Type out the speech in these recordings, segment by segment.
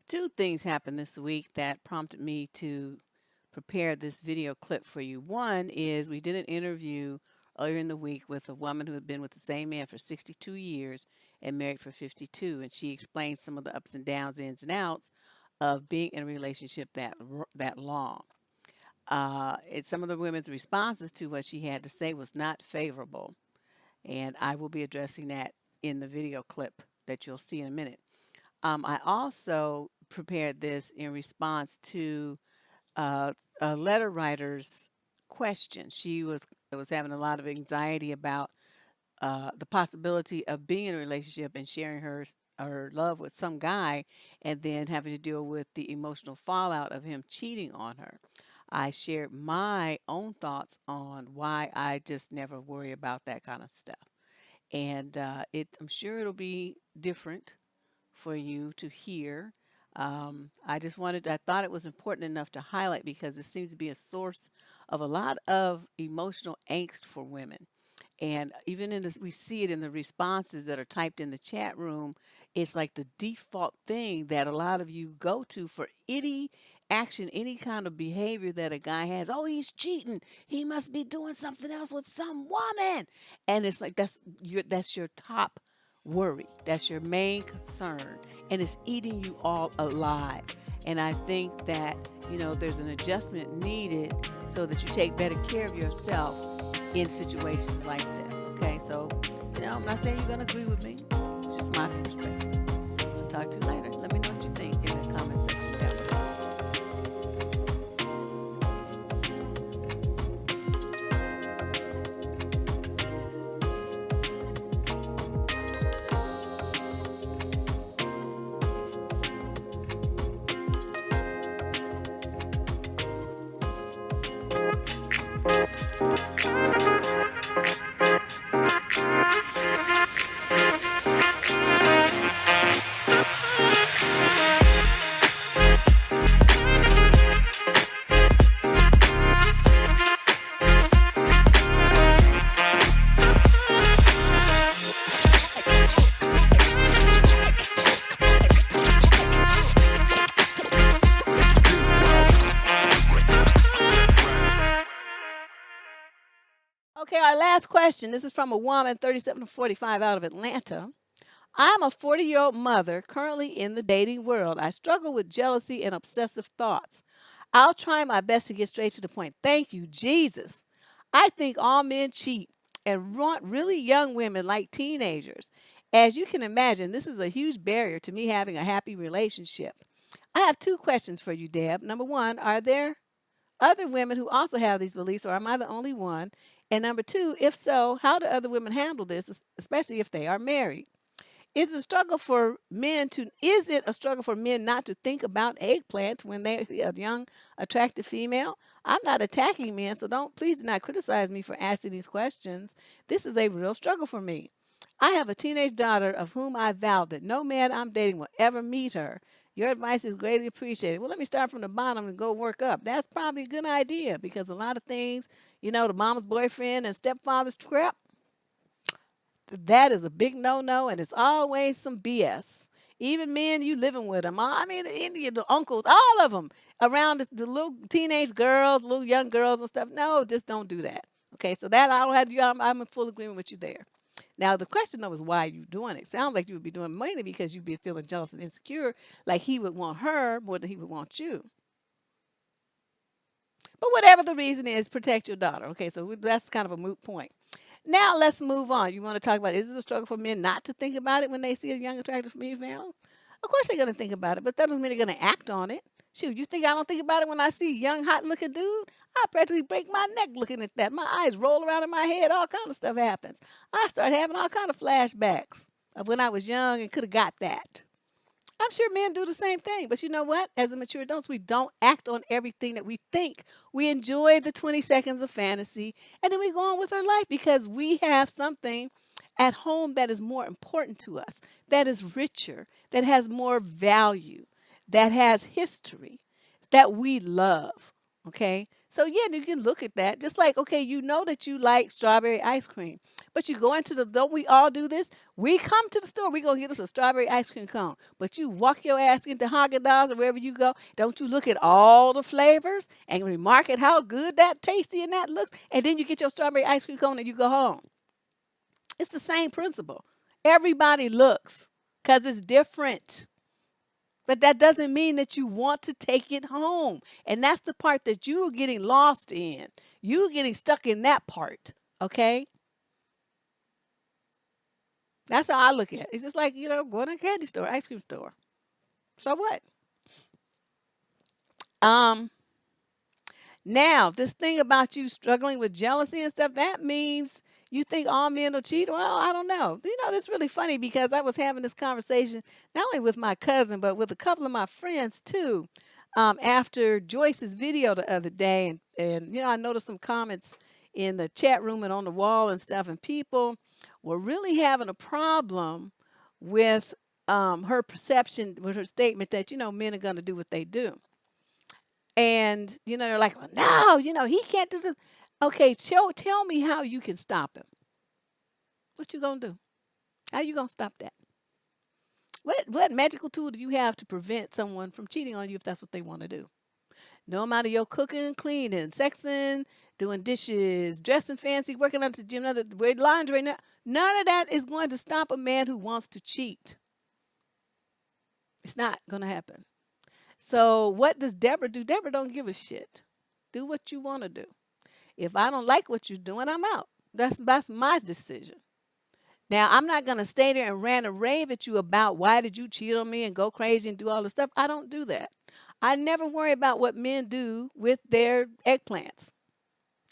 Two things happened this week that prompted me to prepare this video clip for you. One is we did an interview earlier in the week with a woman who had been with the same man for 62 years and married for 52, and she explained some of the ups and downs, ins and outs of being in a relationship that long. Some of the women's responses to what she had to say was not favorable, and I will be addressing that in the video clip that you'll see in a minute. I also prepared this in response to a letter writer's question. She was having a lot of anxiety about the possibility of being in a relationship and sharing her love with some guy, and then having to deal with the emotional fallout of him cheating on her. I shared my own thoughts on why I just never worry about that kind of stuff, and I'm sure it'll be different for you to hear. I thought it was important enough to highlight because it seems to be a source of a lot of emotional angst for women. And even we see it in the responses that are typed in the chat room. It's like the default thing that a lot of you go to for any action, any kind of behavior that a guy has. Oh, he's cheating. He must be doing something else with some woman. And it's like that's your top worry. That's your main concern. And it's eating you all alive. And I think that, there's an adjustment needed so that you take better care of yourself in situations like this. Okay, so I'm not saying you're gonna agree with me. It's just my perspective. I'll talk to you later. Let me know what you think in the comment section down below. Okay, our last question. This is from a woman, 37 to 45, out of Atlanta. I'm a 40-year-old mother currently in the dating world. I struggle with jealousy and obsessive thoughts. I'll try my best to get straight to the point. Thank you, Jesus. I think all men cheat and want really young women like teenagers. As you can imagine, this is a huge barrier to me having a happy relationship. I have two questions for you, Deb. Number one, are there other women who also have these beliefs, or am I the only one? And number two, if so, how do other women handle this, especially if they are married? Is it a struggle for men not to think about eggplants when they see a young, attractive female? I'm not attacking men, so please do not criticize me for asking these questions. This is a real struggle for me. I have a teenage daughter of whom I vowed that no man I'm dating will ever meet her. Your advice is greatly appreciated. Well, let me start from the bottom and go work up. That's probably a good idea because a lot of things, the mama's boyfriend and stepfather's crap, that is a big no-no, and it's always some BS. Even men, you living with them. I mean, the uncles, all of them around the little teenage girls, little young girls and stuff. No, just don't do that. Okay, so that I don't have you. I'm in full agreement with you there. Now, the question, though, is why are you doing it? Sounds like you would be doing it mainly because you'd be feeling jealous and insecure, like he would want her more than he would want you. But whatever the reason is, protect your daughter. Okay, so that's kind of a moot point. Now let's move on. You want to talk about, is it a struggle for men not to think about it when they see a young, attractive female? Of course they're going to think about it, but that doesn't mean they're going to act on it. Shoot, you think I don't think about it when I see a young, hot-looking dude? I practically break my neck looking at that. My eyes roll around in my head. All kind of stuff happens. I start having all kind of flashbacks of when I was young and could have got that. I'm sure men do the same thing. But you know what? As a mature adults, we don't act on everything that we think. We enjoy the 20 seconds of fantasy, and then we go on with our life because we have something at home that is more important to us, that is richer, that has more value, that has history, that we love. Okay? So, yeah, you can look at that. Just like, okay, you know that you like strawberry ice cream, But you go into the, don't we all do this? We come to the store, we going to get us a strawberry ice cream cone. But you walk your ass into Haagen-Dazs or wherever you go, don't you look at all the flavors and remark at how good that tasty and that looks, and then you get your strawberry ice cream cone and you go home. It's the same principle. Everybody looks because it's different. But that doesn't mean that you want to take it home. And that's the part that you're getting lost in. You're getting stuck in that part. Okay? That's how I look at it. It's just like, going to a candy store, ice cream store. So what? Um, Now, this thing about you struggling with jealousy and stuff, that means you think all men will cheat. Well, I don't know. That's really funny because I was having this conversation not only with my cousin, but with a couple of my friends too. After Joyce's video the other day, and I noticed some comments in the chat room and on the wall and stuff, and people were really having a problem with her perception, with her statement that men are going to do what they do. And, they're like, well, no, he can't do this. Okay, tell me how you can stop him. What you going to do? How you going to stop that? What magical tool do you have to prevent someone from cheating on you if that's what they want to do? No amount of your cooking, cleaning, sexing, doing dishes, dressing fancy, working out the gym, wearing laundry, none of that is going to stop a man who wants to cheat. It's not going to happen. So what does Deborah do? Deborah don't give a shit. Do what you want to do. If I don't like what you're doing, I'm out. That's my decision. Now, I'm not going to stay there and rant and rave at you about why did you cheat on me and go crazy and do all this stuff. I don't do that. I never worry about what men do with their eggplants.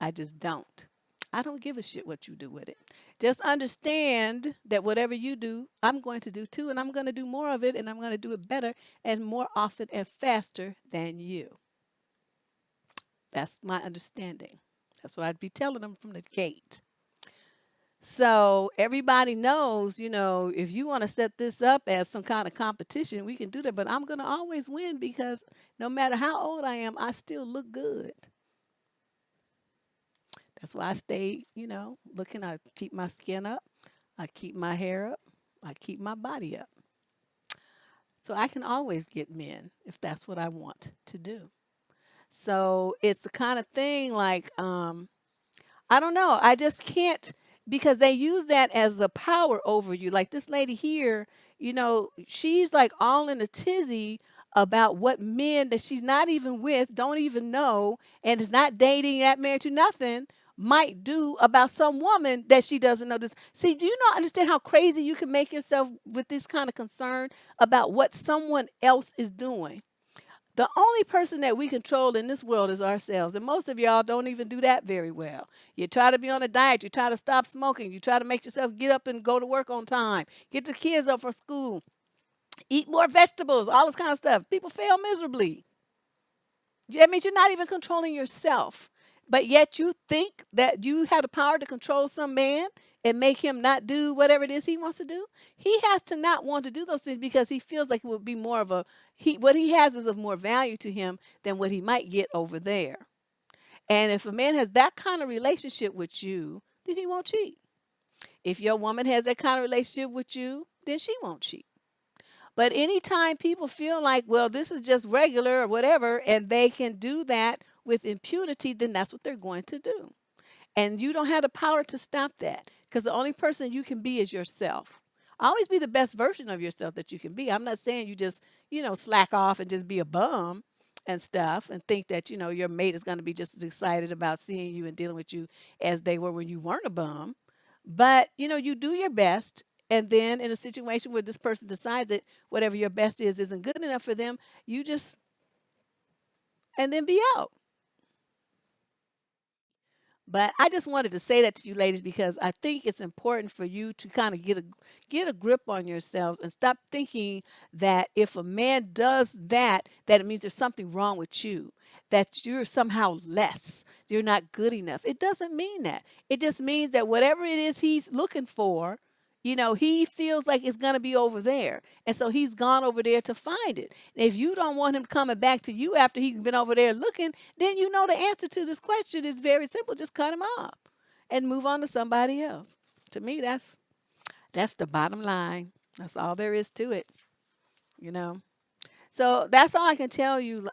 I just don't. I don't give a shit what you do with it. Just understand that whatever you do, I'm going to do too, and I'm going to do more of it, and I'm going to do it better and more often and faster than you. That's my understanding. That's what I'd be telling them from the gate. So everybody knows, if you want to set this up as some kind of competition, we can do that. But I'm going to always win because no matter how old I am, I still look good. That's why I stay, looking. I keep my skin up. I keep my hair up. I keep my body up. So I can always get men if that's what I want to do. So it's the kind of thing like, I don't know. I just can't, because they use that as a power over you. Like this lady here, she's like all in a tizzy about what men that she's not even with, don't even know, and is not dating, not married to, nothing, might do about some woman that she doesn't know. This. See, do you not understand how crazy you can make yourself with this kind of concern about what someone else is doing? The only person that we control in this world is ourselves. And most of y'all don't even do that very well. You try to be on a diet. You try to stop smoking. You try to make yourself get up and go to work on time. Get the kids up for school. Eat more vegetables. All this kind of stuff. People fail miserably. That means you're not even controlling yourself. But yet you think that you have the power to control some man and make him not do whatever it is he wants to do. He has to not want to do those things because he feels like it would be more of what he has is of more value to him than what he might get over there. And if a man has that kind of relationship with you, then he won't cheat. If your woman has that kind of relationship with you, then she won't cheat. But anytime people feel like, well, this is just regular or whatever, and they can do that with impunity, then that's what they're going to do. And you don't have the power to stop that because the only person you can be is yourself. Always be the best version of yourself that you can be. I'm not saying you just, slack off and just be a bum and stuff and think that, your mate is going to be just as excited about seeing you and dealing with you as they were when you weren't a bum. But, you do your best. And then in a situation where this person decides that whatever your best is isn't good enough for them, and then be out. But I just wanted to say that to you ladies because I think it's important for you to kind of get a grip on yourselves and stop thinking that if a man does that it means there's something wrong with you, that you're somehow less, you're not good enough. It doesn't mean that. It just means that whatever it is he's looking for, he feels like it's going to be over there. And so he's gone over there to find it. And if you don't want him coming back to you after he's been over there looking, then the answer to this question is very simple. Just cut him off and move on to somebody else. To me, that's the bottom line. That's all there is to it, you know. So that's all I can tell you,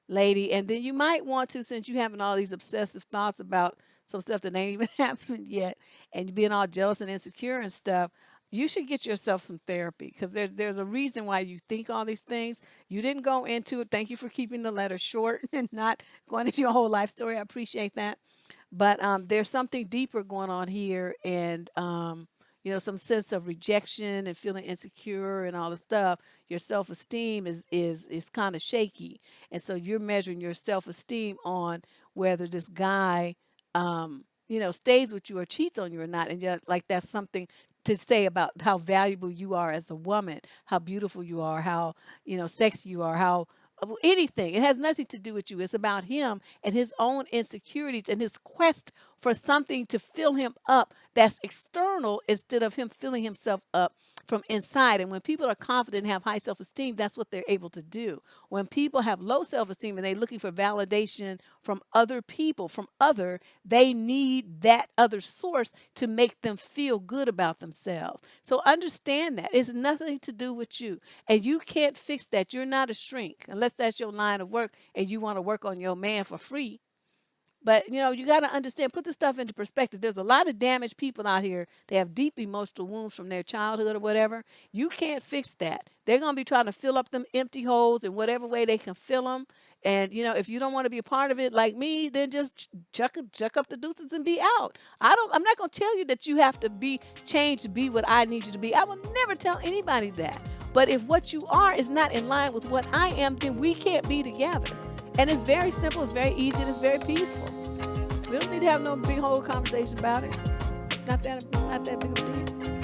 lady. And then you might want to, since you having all these obsessive thoughts about some stuff that ain't even happened yet, and you being all jealous and insecure and stuff, you should get yourself some therapy, because there's a reason why you think all these things. You didn't go into it. Thank you for keeping the letter short and not going into your whole life story. I appreciate that. But there's something deeper going on here, and some sense of rejection and feeling insecure and all the stuff. Your self-esteem is kind of shaky, and so you're measuring your self-esteem on whether this guy, stays with you or cheats on you or not. And yet, like, that's something to say about how valuable you are as a woman, how beautiful you are, how sexy you are, how anything. It has nothing to do with you. It's about him and his own insecurities and his quest for something to fill him up that's external, instead of him filling himself up from inside. And when people are confident and have high self-esteem, that's what they're able to do. When people have low self-esteem and they're looking for validation from other people, they need that other source to make them feel good about themselves. So understand that it's nothing to do with you, and you can't fix that. You're not a shrink unless that's your line of work and you want to work on your man for free. But you got to understand, put this stuff into perspective. There's a lot of damaged people out here. They have deep emotional wounds from their childhood or whatever. You can't fix that. They're going to be trying to fill up them empty holes in whatever way they can fill them. And if you don't want to be a part of it like me, then just chuck up the deuces and be out. I'm not going to tell you that you have to be changed to be what I need you to be. I will never tell anybody that. But if what you are is not in line with what I am, then we can't be together. And it's very simple, it's very easy, and it's very peaceful. We don't need to have no big whole conversation about it. It's not that big of a deal.